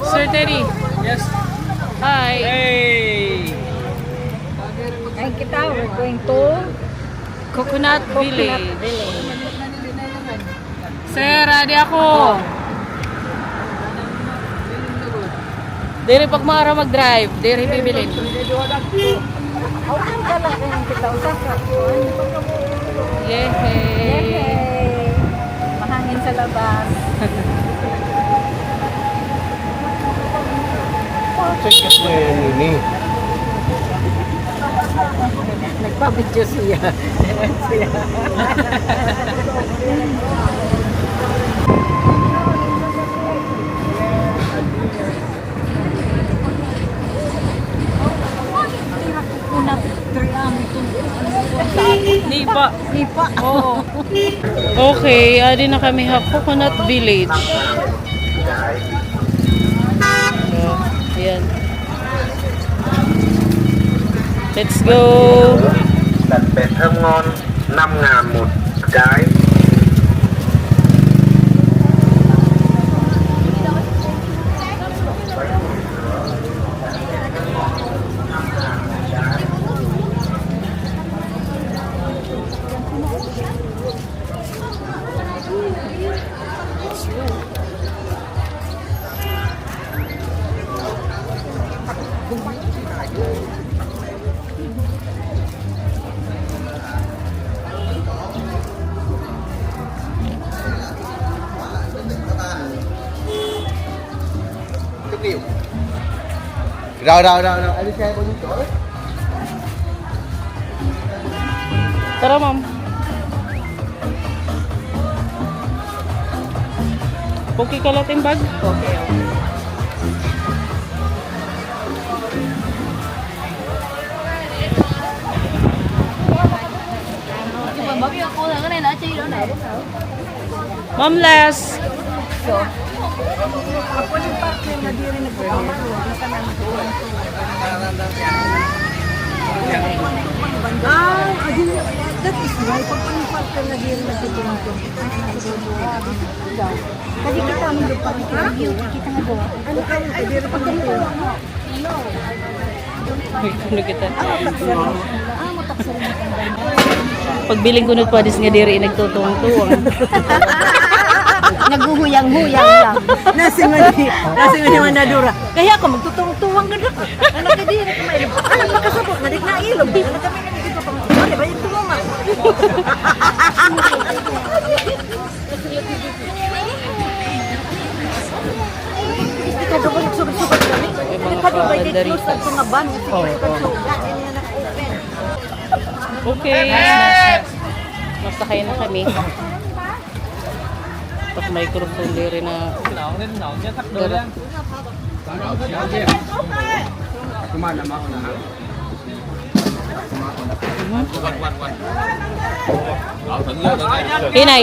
Sir Teddy. Yes. Hi. Hey. Ay, kita, we're going to Coconut Village. Sir, adi ako. Diri pag maara mag-drive, diri bibilin. Awan ka lang kayong kita usap. Yehey. Yay! Mahangin sa labas. Check mo yan ini. Nagpabidyo siya. Nipa. Nipa. Oo. Okay, adi na kami ha Coconut Village. Ayan. Let's go. Đặt bệt thơm ngon 5.000 một cái. Rồi anh đi xe bao nhiêu chỗ đấy? Tara, ma'am. Okay ka lating bag? Okay. Ma'am Les. Ako yung partner na di rin nagpapamalo. That is why pag yung partner na di rin nagpapamalo. Kasi kita mo yung partner. Kita nga doon. Ano ka yung di rin pagpapamalo? Ano kita? Mataksarin. Pagbiling ko nagpadis nga diri nagtutuwang-tuwang. Naguhuyang-huyang lang. Nasing ni Manadura. Kaya ako magtutuwang-tuwang ganda. Anak ka din. Anak makasabot. Nadik na ilog. Anak kami na dito pang ano ba yung tumama? Ika doon nagsubat-subat kami. Ika doon ba yung close at tumaban? Okay. Masakay na kami. Tapos microphone diri na Nấu nhá, thắt đôi lên. Kemana mau nak?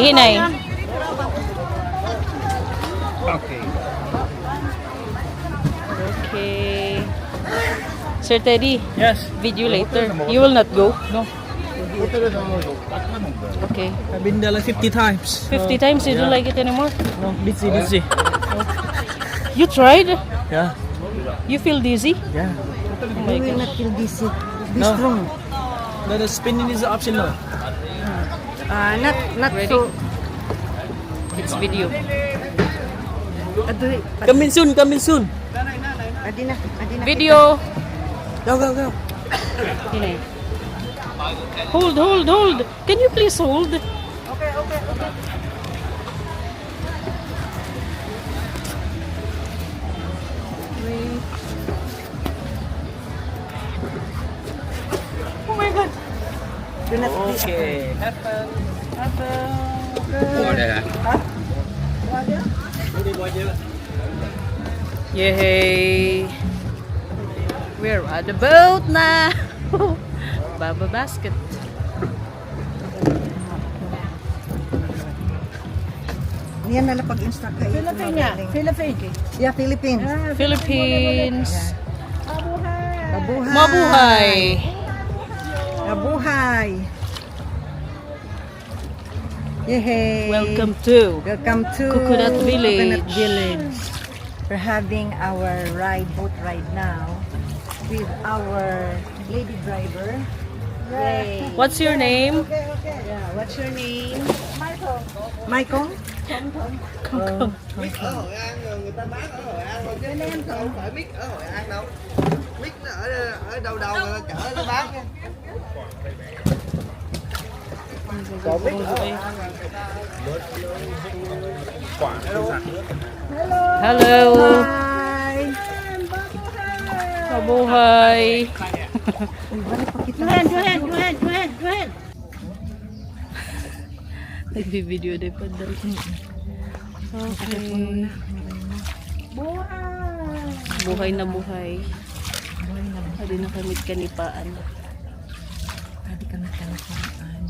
hinay. Okay. Okay. Sir Teddy, Yes. video later. You will not go? No. Okay. I've been there like 50 times. 50 times, you don't like it anymore? No, busy. You tried? Yeah. You feel dizzy? Yeah. Oh my You will gosh. not feel dizzy. Be No. strong. The spinning is the option now. Not Ready? so. It's video. Adoy. Coming soon. Adina. Video. Go. Hinay. Hold. Can you please hold? Okay. Oh my God. Do not be Okay. Have fun. Ngồi đây hả? Yay! We're at the boat now. Baba basket. Yan na pag-instruct kayo. Philippines. Yeah, Philippines. Philippines. Mabuhay. Mabuhay. Mabuhay. Yehey. Welcome to Welcome to Coconut Village. Coconut Village. We're having our boat ride now with our lady driver. Yay. What's your name? Yeah, what's your name? Michael. Michael? Mít ở Hội An rồi người ta bán ở Hội An rồi chứ không phải mít ở Hội An đâu. Mít nó ở đâu đâu người ta chở nó bán. Còn mít ở Hội An là người ta Hello. Hi. Mabuhay. Go ahead. Nagbi-video din pa dali. Okay. Buhay na buhay. Hindi na kami kanipaan. Tadi kami kanipaan.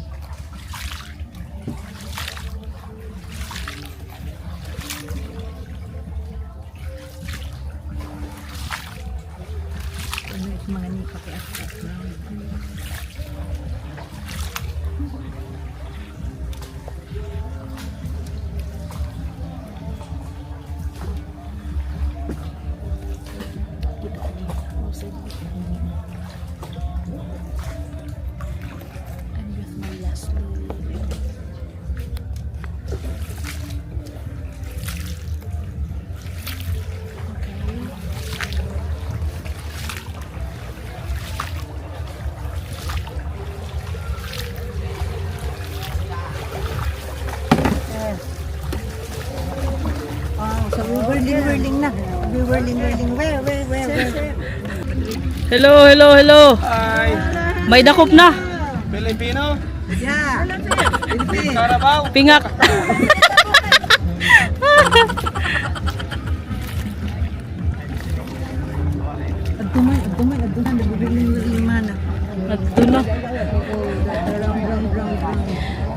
Ano yung mga ni pakai asap na. So we're whirling na. We're whirling. Where? Hello. Hi. May dakop na. Filipino? Yeah. Carabao? Pingak. Agduman. Nag-whirling mana. Adto na.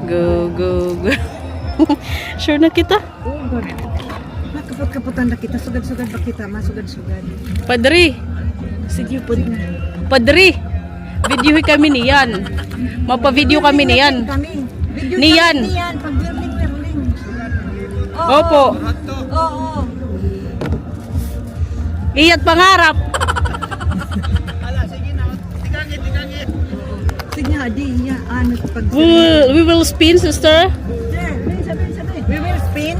Go. Sure na kita? Oh God. Nakapot-kapotan na kita. Sugad-sugad ba kita? Masugad-sugad. Padri. Sige po na. Padri. Videohi kami niyan. Mapa-video kami niyan. Video Niyan. Niyan. Pag-whirling. Opo. Oo. Iyat pangarap. Sige nga, di iya. Ano pag We will spin, sister. Sabi. We will spin.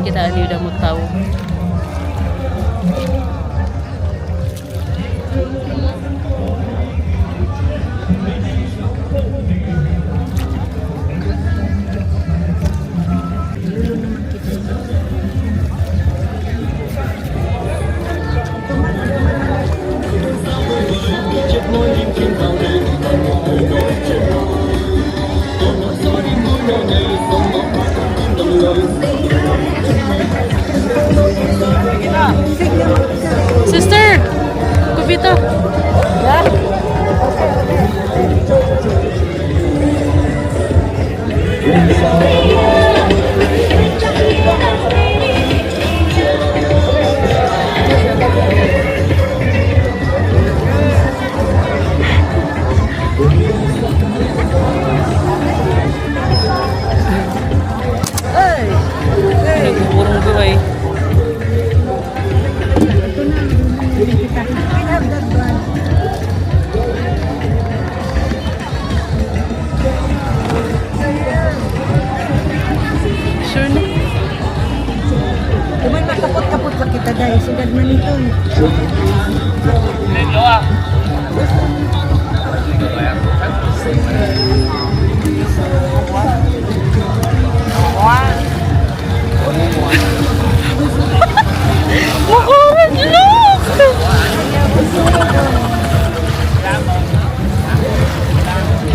Kita ani udah mau tahu. Sister, kubito. Nagburong buhay. Sure na. Kuman makapot-kapot pa kita dahil sugad man ito.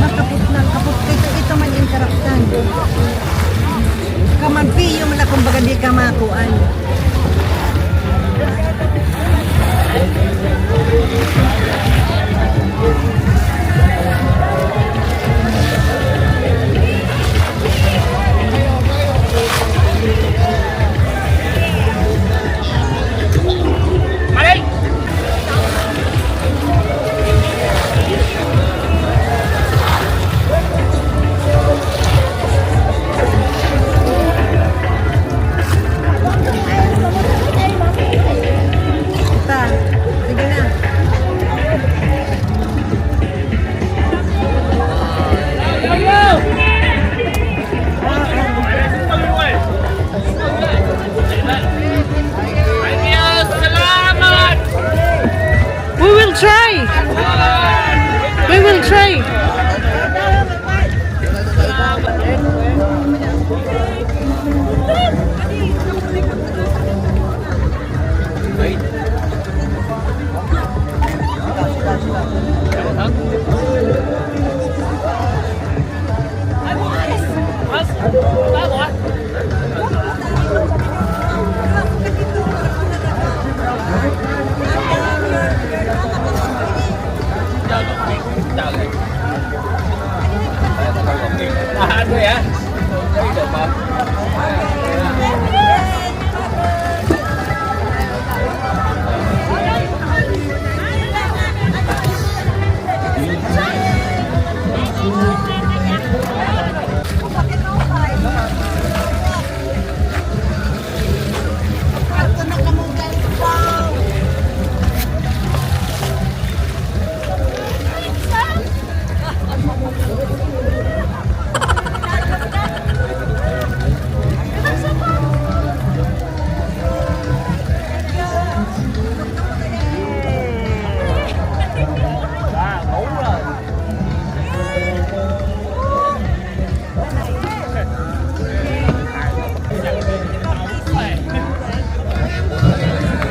Makapot na, kapot. Ito man interruptan. Kamagpiyo man na kumbaga di ka makuan.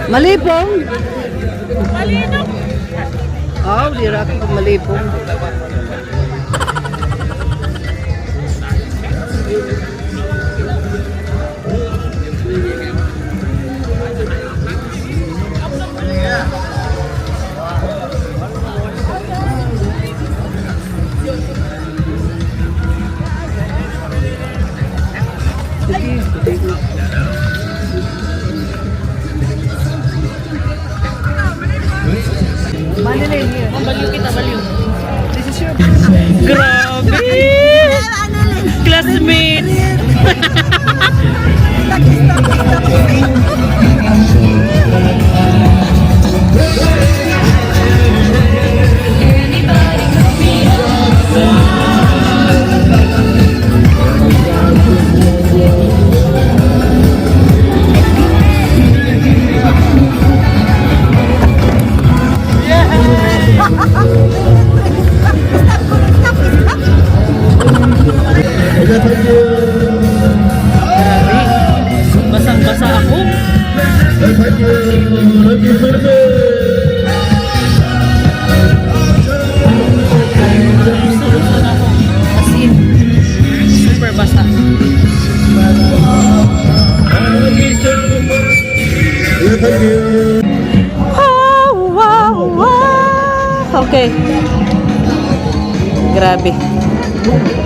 Malipong? Malino. Oh, di ra ako malipong. Baliw kita, baliw. Grabe! Classmates! Basang-basa ako. As in, super basa. Oh, wow, wow. Okay. Grabe.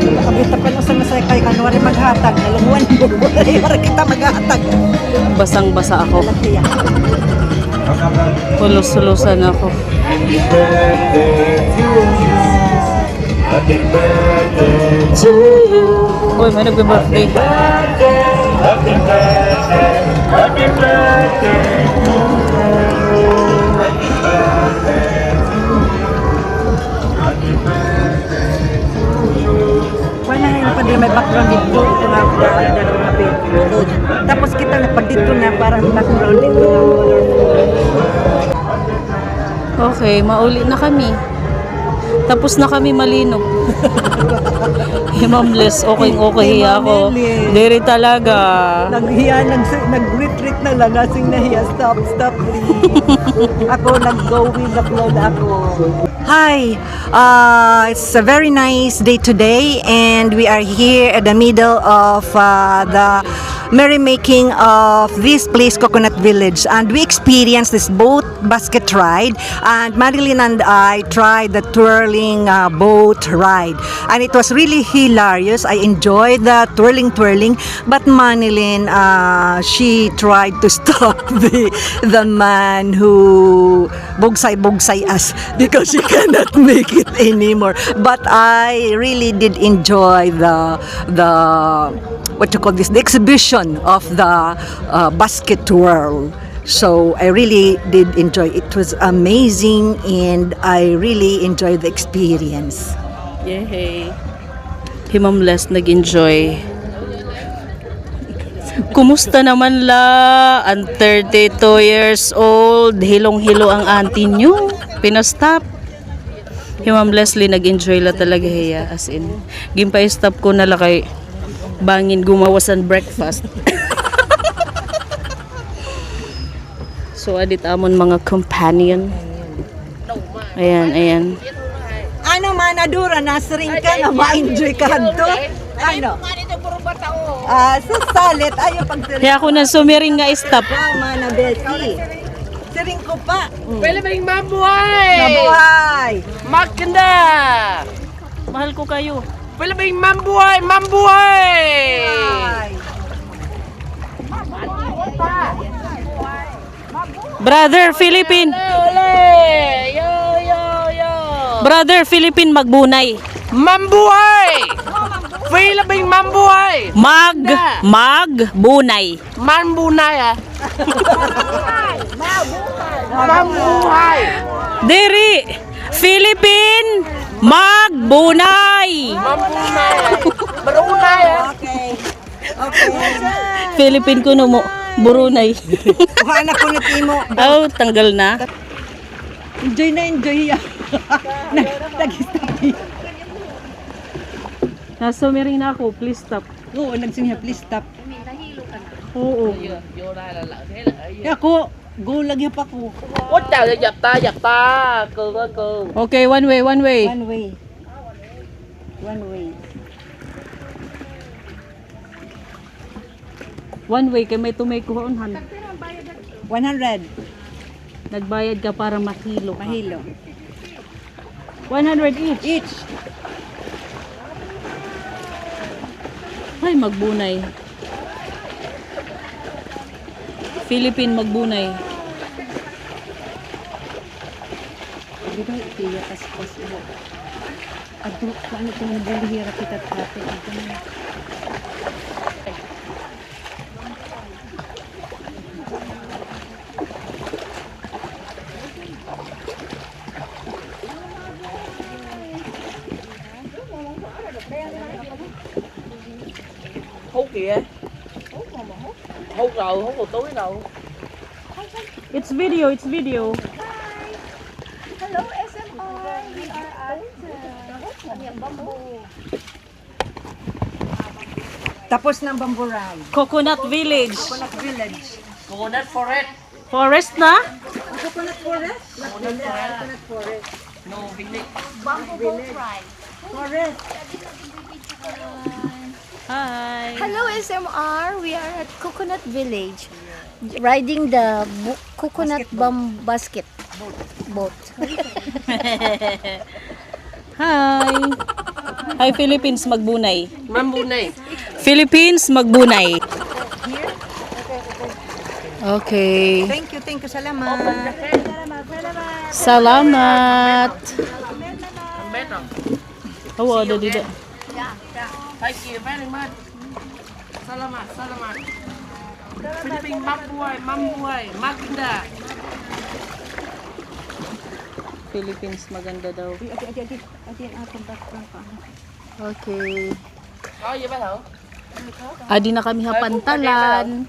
Nakabita pa lang sa nasakay kanwari maghatag. Nalunguan mo. Wala kita maghatag. Basang-basa ako. Pulos-sulusan ako. Uy, may nagbe-birthday. Wala na yung may background dito. Ito na ako. Tapos kita na pag dito na parang background dito. Okay, mauli na kami. Tapos na kami malinog. Himamless, okay ako. Diri talaga. Naghiya, nag-retreat na lang. Asing nahiya. Stop, please. Ako, nag-go with the flow ako. Hi, it's a very nice day today, and we are here at the middle of the merrymaking of this place, Coconut Village, and we experienced this boat basket ride, and Marilyn and I tried the twirling boat ride, and it was really hilarious. I enjoyed the twirling, but Marilyn, she tried to stop the man who bogsay us because she cannot make it anymore. But I really did enjoy the the exhibition of the basket twirl. So I really did enjoy it. It was amazing, and I really enjoyed the experience. Yay! Himamless nag-enjoy. Kumusta naman la? Ang 32 years old, hilong-hilo ang auntie nyo. Pinastop. Ma'am Leslie nag-enjoy la talaga hiya, as in. Gimpay-stop ko na la kay bangin gumawasan breakfast. So adit amon mga companion. Ayan. Ano manadura, nasring ka na ma-enjoy ka hanto? Ano? Susalit, ayaw pagsiring. Kaya ako na sumiring nga stop. Tama na, Becky. Siring ko pa. Pwede ba yung mabuhay? Mabuhay! Maganda! Mahal ko kayo. Pwede ba yung mabuhay? Mabuhay! Ay. Brother Philippine. Ole! Yo, yo, yo! Brother Philippine magbunay. Mambuhay! Pwede ba yung mambuhay? Magbunay. Manbunay ah! Mambuhay! Diri Philippine magbunay. Mambunay ah! Marunay ah! Okay. Okay. Philippine kuno mo Brunei. Kuha na ko na timo. Oh, tanggal na. Enjoy na enjoy ya. Nag-stop. Nasumiring na ako, please stop. Oo, nagsinya please stop. Oo. Ya ako, go lagi pa ko. Ôi trời ơi, dập ta, cường ơi cường. Okay, one way, one way. One way. One way. One way kay may tumay kuhonhan. 100. Nagbayad ka para mahilo. Mahilo. 100 each. Each. Ay, magbunay. Philippine magbunay. Dito, tiya pas-pas mo. Ato, paano kung nabulihira kita tate? Ito na. Hút kìa. Hút rồi, hút vào túi đâu. It's video, it's video. Hello, SMR. We are at Bamboo. Tapos ng bamboo ride. Coconut Village. Coconut Village. Coconut forest. Forest na? Coconut Forest? Coconut Forest. No, village. Bamboo boat ride. Forest. Hi. Hello, SMR. We are at Coconut Village. Riding the coconut basket boat. Hi. Hi Philippines magbunay. Mambunay. Philippines magbunay. Okay. Thank you, salamat. Salamat. Ang beto. Oh, ada dito. Thank you very much. Salamat, salamat. Philippine mambuhay, mambuhay. Maganda. Philippines maganda daw. Adi ang atong background pa. Okay. Có gì bác Thảo? Adi na kami hapantalan.